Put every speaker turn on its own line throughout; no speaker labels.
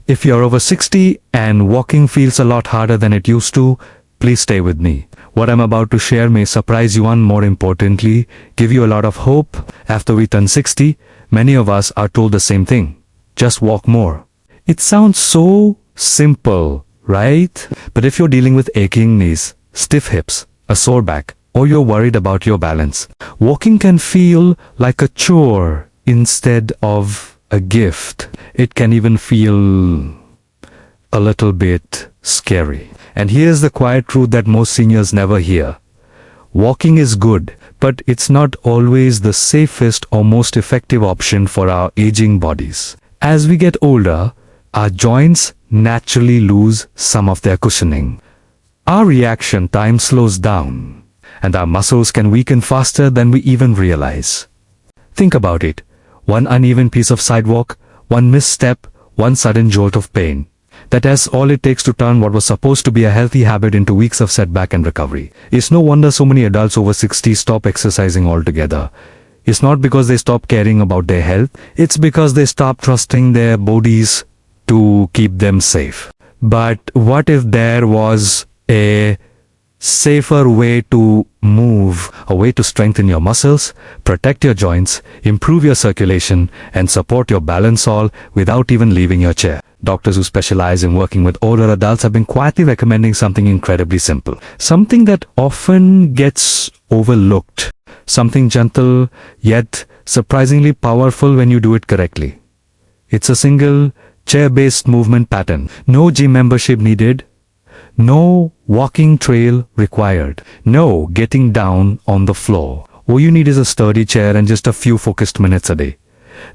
If you're over 60 and walking feels a lot harder than it used to, please stay with me. What I'm about to share may surprise you and, more importantly, give you a lot of hope. After we turn 60, many of us are told the same thing. Just walk more. It sounds so simple, right? But if you're dealing with aching knees, stiff hips, a sore back, or you're worried about your balance, walking can feel like a chore instead of a gift. It can even feel a little bit scary. And here's the quiet truth that most seniors never hear. Walking is good, but it's not always the safest or most effective option for our aging bodies. As we get older, our joints naturally lose some of their cushioning. Our reaction time slows down, and our muscles can weaken faster than we even realize. Think about it. One uneven piece of sidewalk, one misstep, one sudden jolt of pain. That's all it takes to turn what was supposed to be a healthy habit into weeks of setback and recovery. It's no wonder so many adults over 60 stop exercising altogether. It's not because they stop caring about their health, it's because they stop trusting their bodies to keep them safe. But what if there was a safer way to move, a way to strengthen your muscles, protect your joints, improve your circulation, and support your balance, all without even leaving your chair? Doctors who specialize in working with older adults have been quietly recommending something incredibly simple, something that often gets overlooked, something gentle yet surprisingly powerful when you do it correctly. It's a single chair-based movement pattern. No gym membership needed. No walking trail required. No getting down on the floor. All you need is a sturdy chair and just a few focused minutes a day.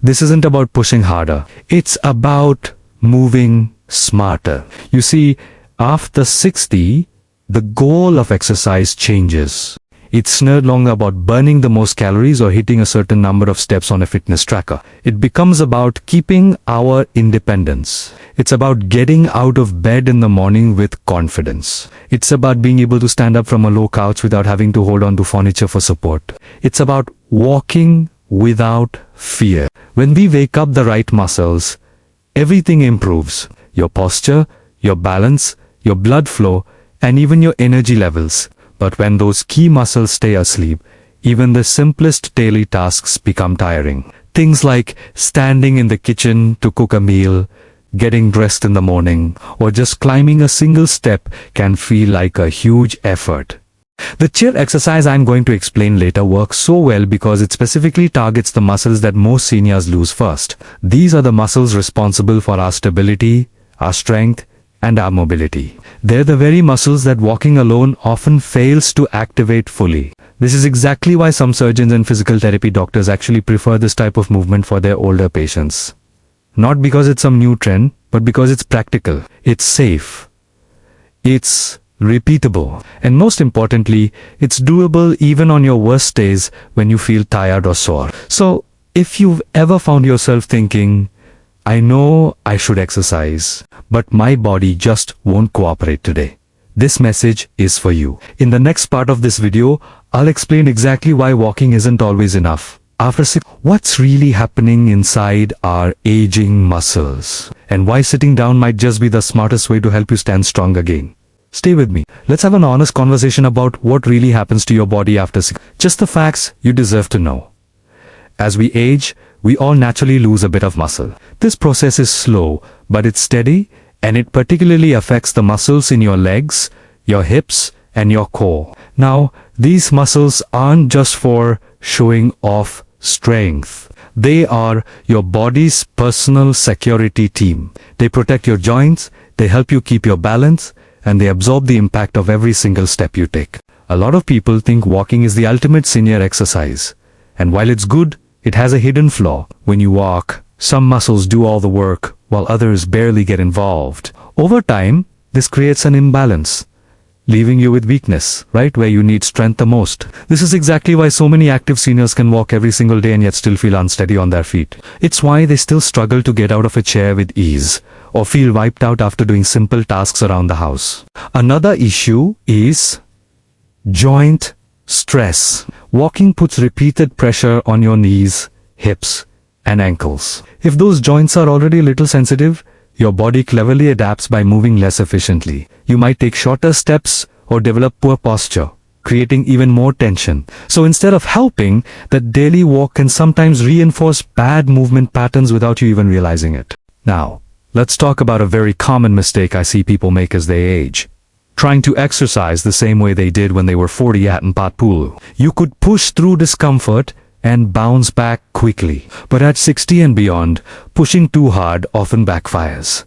This isn't about pushing harder. It's about moving smarter. You see, after 60, the goal of exercise changes. It's no longer about burning the most calories or hitting a certain number of steps on a fitness tracker. It becomes about keeping our independence. It's about getting out of bed in the morning with confidence. It's about being able to stand up from a low couch without having to hold on to furniture for support. It's about walking without fear. When we wake up the right muscles, everything improves. Your posture, your balance, your blood flow, and even your energy levels. But when those key muscles stay asleep, even the simplest daily tasks become tiring. Things like standing in the kitchen to cook a meal, getting dressed in the morning, or just climbing a single step can feel like a huge effort. The chair exercise I'm going to explain later works so well because it specifically targets the muscles that most seniors lose first. These are the muscles responsible for our stability, our strength, and our mobility. They're the very muscles that walking alone often fails to activate fully. This is exactly why some surgeons and physical therapy doctors actually prefer this type of movement for their older patients. Not because it's some new trend, but because it's practical, it's safe, it's repeatable, and most importantly, it's doable even on your worst days when you feel tired or sore. So, if you've ever found yourself thinking, I know I should exercise, but my body just won't cooperate today, this message is for you. In the next part of this video, I'll explain exactly why walking isn't always enough. After 6, what's really happening inside our aging muscles, and why sitting down might just be the smartest way to help you stand strong again. Stay with me. Let's have an honest conversation about what really happens to your body after 6. Just the facts you deserve to know. As we age, we all naturally lose a bit of muscle. This process is slow, but it's steady, and it particularly affects the muscles in your legs, your hips, and your core. Now, these muscles aren't just for showing off strength. They are your body's personal security team. They protect your joints, they help you keep your balance, and they absorb the impact of every single step you take. A lot of people think walking is the ultimate senior exercise. And while it's good, it has a hidden flaw. When you walk, some muscles do all the work, while others barely get involved. Over time, this creates an imbalance, leaving you with weakness, right where you need strength the most. This is exactly why so many active seniors can walk every single day and yet still feel unsteady on their feet. It's why they still struggle to get out of a chair with ease, or feel wiped out after doing simple tasks around the house. Another issue is joint stress. Walking puts repeated pressure on your knees, hips, and ankles. If those joints are already a little sensitive, your body cleverly adapts by moving less efficiently. You might take shorter steps or develop poor posture, creating even more tension. So instead of helping, the daily walk can sometimes reinforce bad movement patterns without you even realizing it. Now, let's talk about a very common mistake I see people make as they age. Trying to exercise the same way they did when they were 40 at Patpulu. You could push through discomfort and bounce back quickly. But at 60 and beyond, pushing too hard often backfires.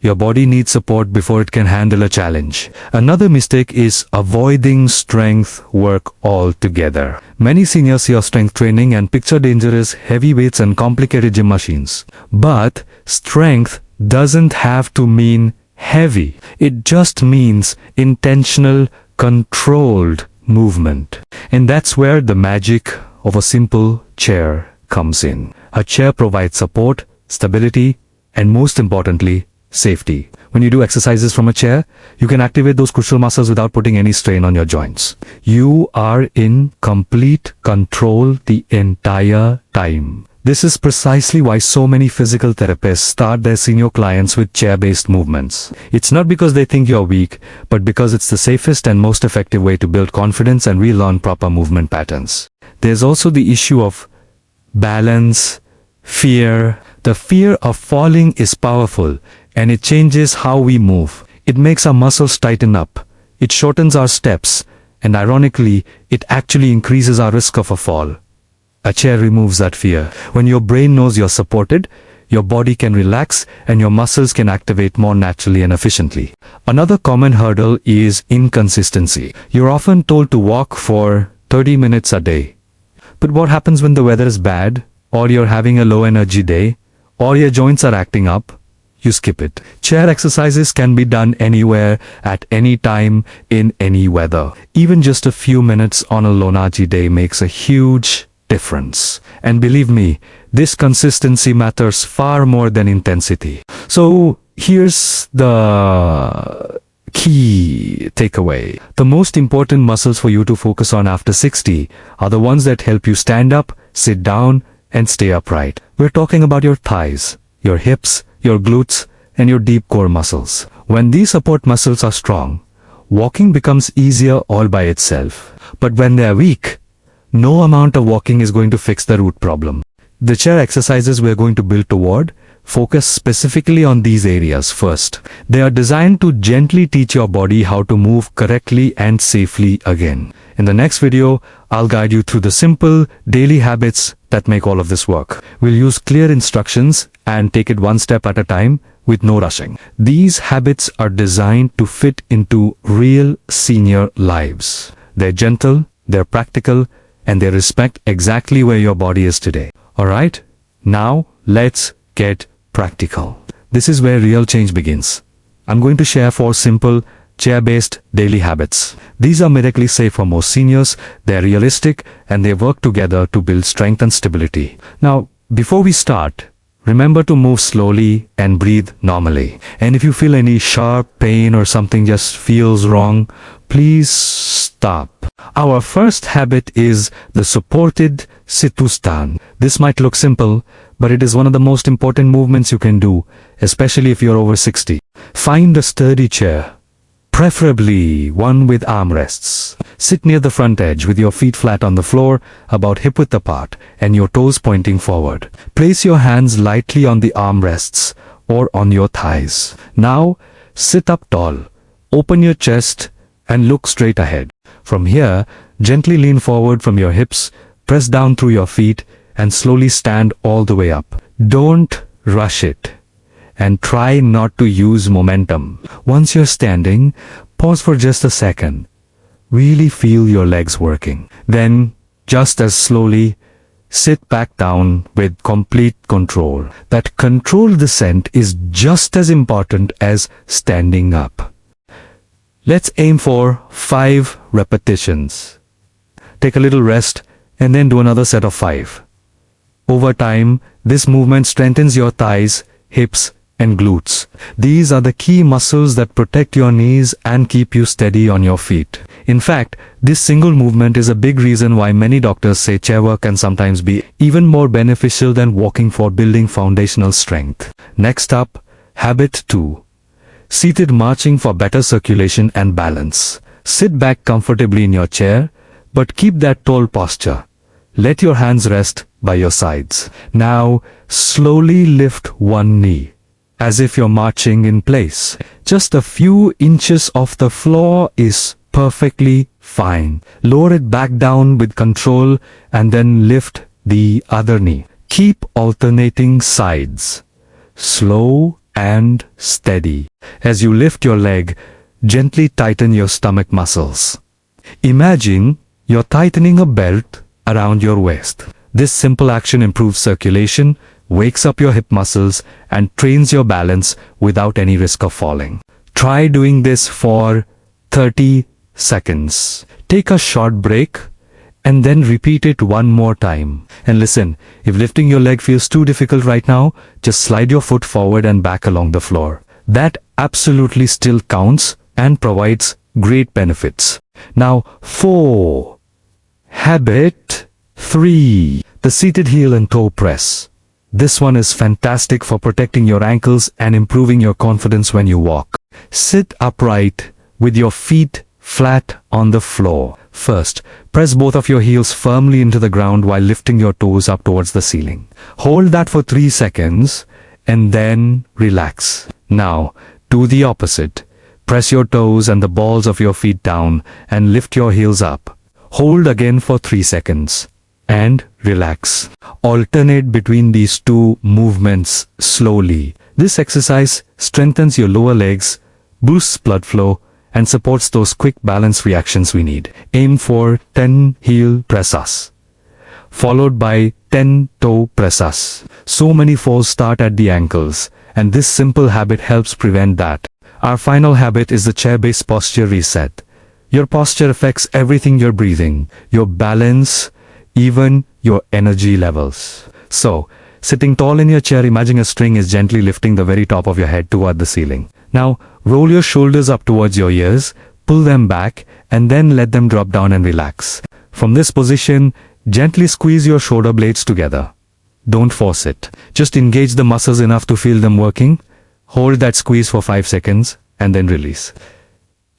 Your body needs support before it can handle a challenge. Another mistake is avoiding strength work altogether. Many seniors hear strength training and picture dangerous heavy weights and complicated gym machines. But strength doesn't have to mean heavy. It just means intentional, controlled movement. And that's where the magic of a simple chair comes in. A chair provides support, stability, and most importantly, safety. When you do exercises from a chair, you can activate those crucial muscles without putting any strain on your joints. You are in complete control the entire time. This is precisely why so many physical therapists start their senior clients with chair-based movements. It's not because they think you're weak, but because it's the safest and most effective way to build confidence and relearn proper movement patterns. There's also the issue of balance, fear. The fear of falling is powerful, and it changes how we move. It makes our muscles tighten up. It shortens our steps, and ironically, it actually increases our risk of a fall. A chair removes that fear. When your brain knows you're supported, your body can relax and your muscles can activate more naturally and efficiently. Another common hurdle is inconsistency. You're often told to walk for 30 minutes a day. But what happens when the weather is bad, or you're having a low energy day, or your joints are acting up? You skip it. Chair exercises can be done anywhere, at any time, in any weather. Even just a few minutes on a low-energy day makes a huge difference. And believe me, this consistency matters far more than intensity. So here's the key takeaway. The most important muscles for you to focus on after 60 are the ones that help you stand up, sit down, and stay upright. We're talking about your thighs, your hips, your glutes, and your deep core muscles. When these support muscles are strong, walking becomes easier all by itself. But when they're weak, no amount of walking is going to fix the root problem. The chair exercises we're going to build toward focus specifically on these areas first. They are designed to gently teach your body how to move correctly and safely again. In the next video, I'll guide you through the simple daily habits that make all of this work. We'll use clear instructions and take it one step at a time with no rushing. These habits are designed to fit into real senior lives. They're gentle, they're practical, and they respect exactly where your body is today. Alright? Now, let's get practical. This is where real change begins. I'm going to share 4 simple, chair-based daily habits. These are medically safe for most seniors, they're realistic, and they work together to build strength and stability. Now, before we start, remember to move slowly and breathe normally. And if you feel any sharp pain or something just feels wrong, please stop. Our first habit is the supported Situstan. This might look simple, but it is one of the most important movements you can do, especially if you're over 60. Find a sturdy chair, preferably one with armrests. Sit near the front edge with your feet flat on the floor, about hip-width apart, and your toes pointing forward. Place your hands lightly on the armrests or on your thighs. Now, sit up tall, open your chest, and look straight ahead. From here, gently lean forward from your hips, press down through your feet, and slowly stand all the way up. Don't rush it, and try not to use momentum. Once you're standing, pause for just a second. Really feel your legs working. Then, just as slowly, sit back down with complete control. That controlled descent is just as important as standing up. Let's aim for 5 repetitions. Take a little rest and then do another set of 5. Over time, this movement strengthens your thighs, hips, and glutes. These are the key muscles that protect your knees and keep you steady on your feet. In fact, this single movement is a big reason why many doctors say chair work can sometimes be even more beneficial than walking for building foundational strength. Next up, Habit 2. Seated marching for better circulation and balance. Sit back comfortably in your chair, but keep that tall posture. Let your hands rest by your sides. Now, slowly lift one knee, as if you're marching in place. Just a few inches off the floor is perfectly fine. Lower it back down with control and then lift the other knee. Keep alternating sides. Slow and steady. As you lift your leg, gently tighten your stomach muscles. Imagine you're tightening a belt around your waist. This simple action improves circulation, wakes up your hip muscles, and trains your balance without any risk of falling. Try doing this for 30 seconds. Take a short break and then repeat it one more time. And listen, if lifting your leg feels too difficult right now, just slide your foot forward and back along the floor. That absolutely still counts and provides great benefits. Now, 4. Habit 3. The seated heel and toe press. This one is fantastic for protecting your ankles and improving your confidence when you walk. Sit upright with your feet flat on the floor. First, press both of your heels firmly into the ground while lifting your toes up towards the ceiling. Hold that for 3 seconds and then relax. Now, do the opposite. Press your toes and the balls of your feet down and lift your heels up. Hold again for 3 seconds and relax. Alternate between these two movements slowly. This exercise strengthens your lower legs, boosts blood flow, and supports those quick balance reactions we need. Aim for 10 heel press-ups, followed by 10 toe press-ups. So many falls start at the ankles, and this simple habit helps prevent that. Our final habit is the chair-based posture reset. Your posture affects everything: your breathing, your balance, even your energy levels. So, sitting tall in your chair, imagine a string is gently lifting the very top of your head toward the ceiling. Now, roll your shoulders up towards your ears, pull them back, and then let them drop down and relax. From this position, gently squeeze your shoulder blades together. Don't force it. Just engage the muscles enough to feel them working. Hold that squeeze for 5 seconds, and then release.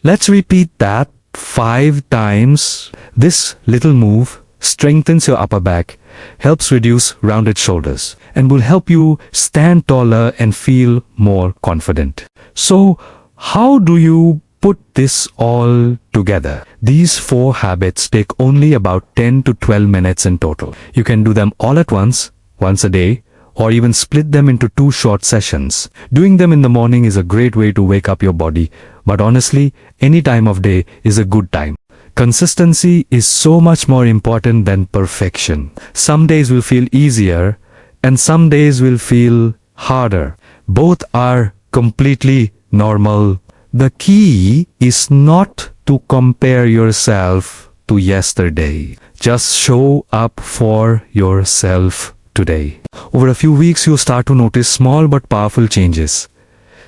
Let's repeat that 5 times. This little move strengthens your upper back, helps reduce rounded shoulders, and will help you stand taller and feel more confident. So, how do you put this all together? These 4 habits take only about 10 to 12 minutes in total. You can do them all at once a day, or even split them into 2 short sessions. Doing them in the morning is a great way to wake up your body, but honestly, any time of day is a good time. Consistency is so much more important than perfection. Some days will feel easier, and some days will feel harder. Both are completely normal. The key is not to compare yourself to yesterday. Just show up for yourself today. Over a few weeks, you'll start to notice small but powerful changes.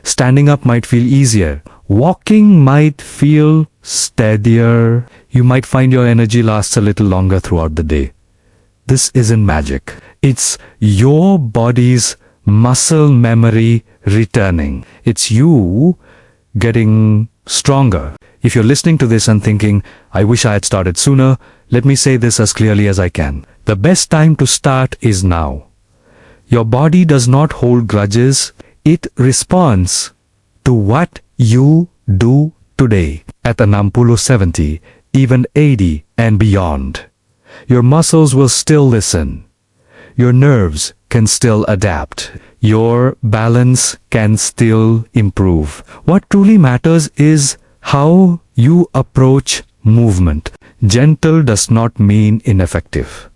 Standing up might feel easier. Walking might feel steadier. You might find your energy lasts a little longer throughout the day. This isn't magic. It's your body's muscle memory returning. It's you getting stronger. If you're listening to this and thinking, I wish I had started sooner, let me say this as clearly as I can. The best time to start is now. Your body does not hold grudges. It responds to what you do today. At an Ampulo 70, even 80 and beyond, your muscles will still listen. Your nerves can still adapt. Your balance can still improve. What truly matters is how you approach movement. Gentle does not mean ineffective.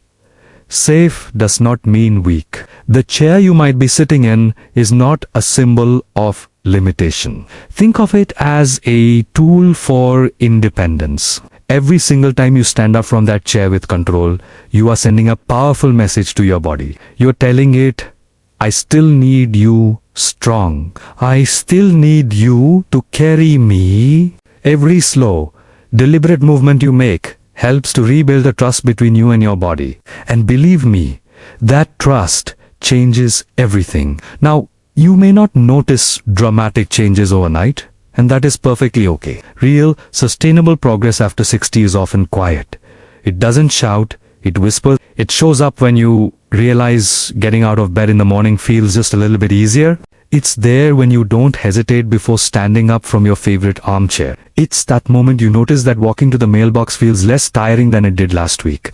Safe does not mean weak. The chair you might be sitting in is not a symbol of limitation. Think of it as a tool for independence. Every single time you stand up from that chair with control, you are sending a powerful message to your body. You're telling it, I still need you strong. I still need you to carry me. Every slow, deliberate movement you make helps to rebuild the trust between you and your body. And believe me, that trust changes everything. Now, You may not notice dramatic changes overnight, and that is perfectly okay. Real, sustainable progress after 60 is often quiet. It doesn't shout, it whispers. It shows up when you realize getting out of bed in the morning feels just a little bit easier. It's there when you don't hesitate before standing up from your favorite armchair. It's that moment you notice that walking to the mailbox feels less tiring than it did last week.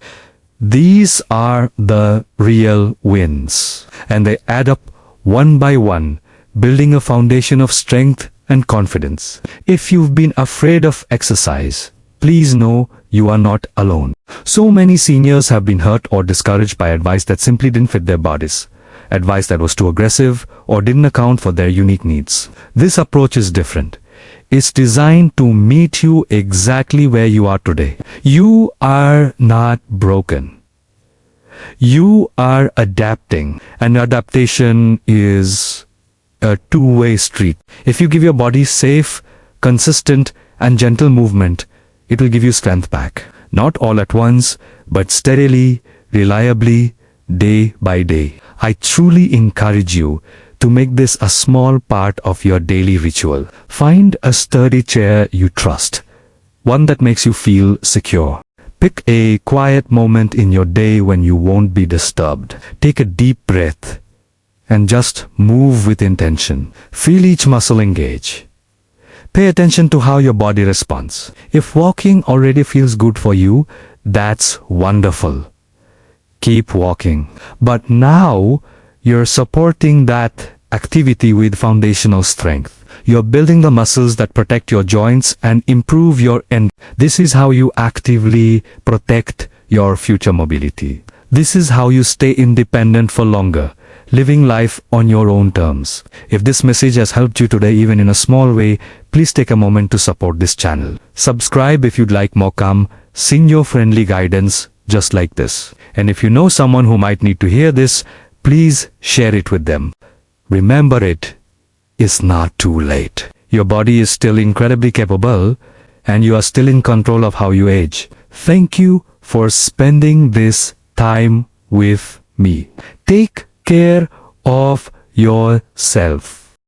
These are the real wins, and they add up one by one, building a foundation of strength and confidence. If you've been afraid of exercise, please know you are not alone. So many seniors have been hurt or discouraged by advice that simply didn't fit their bodies. Advice that was too aggressive or didn't account for their unique needs. This approach is different. It's designed to meet you exactly where you are today. You are not broken. You are adapting, and adaptation is a two-way street. If you give your body safe, consistent, and gentle movement, it will give you strength back. Not all at once, but steadily, reliably, day by day. I truly encourage you to make this a small part of your daily ritual. Find a sturdy chair you trust, one that makes you feel secure. Pick a quiet moment in your day when you won't be disturbed. Take a deep breath and just move with intention. Feel each muscle engage. Pay attention to how your body responds. If walking already feels good for you, that's wonderful. Keep walking. But now you're supporting that activity with foundational strength. You're building the muscles that protect your joints and improve your end. This is how you actively protect your future mobility. This is how you stay independent for longer, living life on your own terms. If this message has helped you today, even in a small way, please take a moment to support this channel. Subscribe if you'd like more calm, senior-friendly guidance just like this. And if you know someone who might need to hear this, please share it with them. Remember, it is not too late. Your body is still incredibly capable, and you are still in control of how you age. Thank you for spending this time with me. Take care of yourself.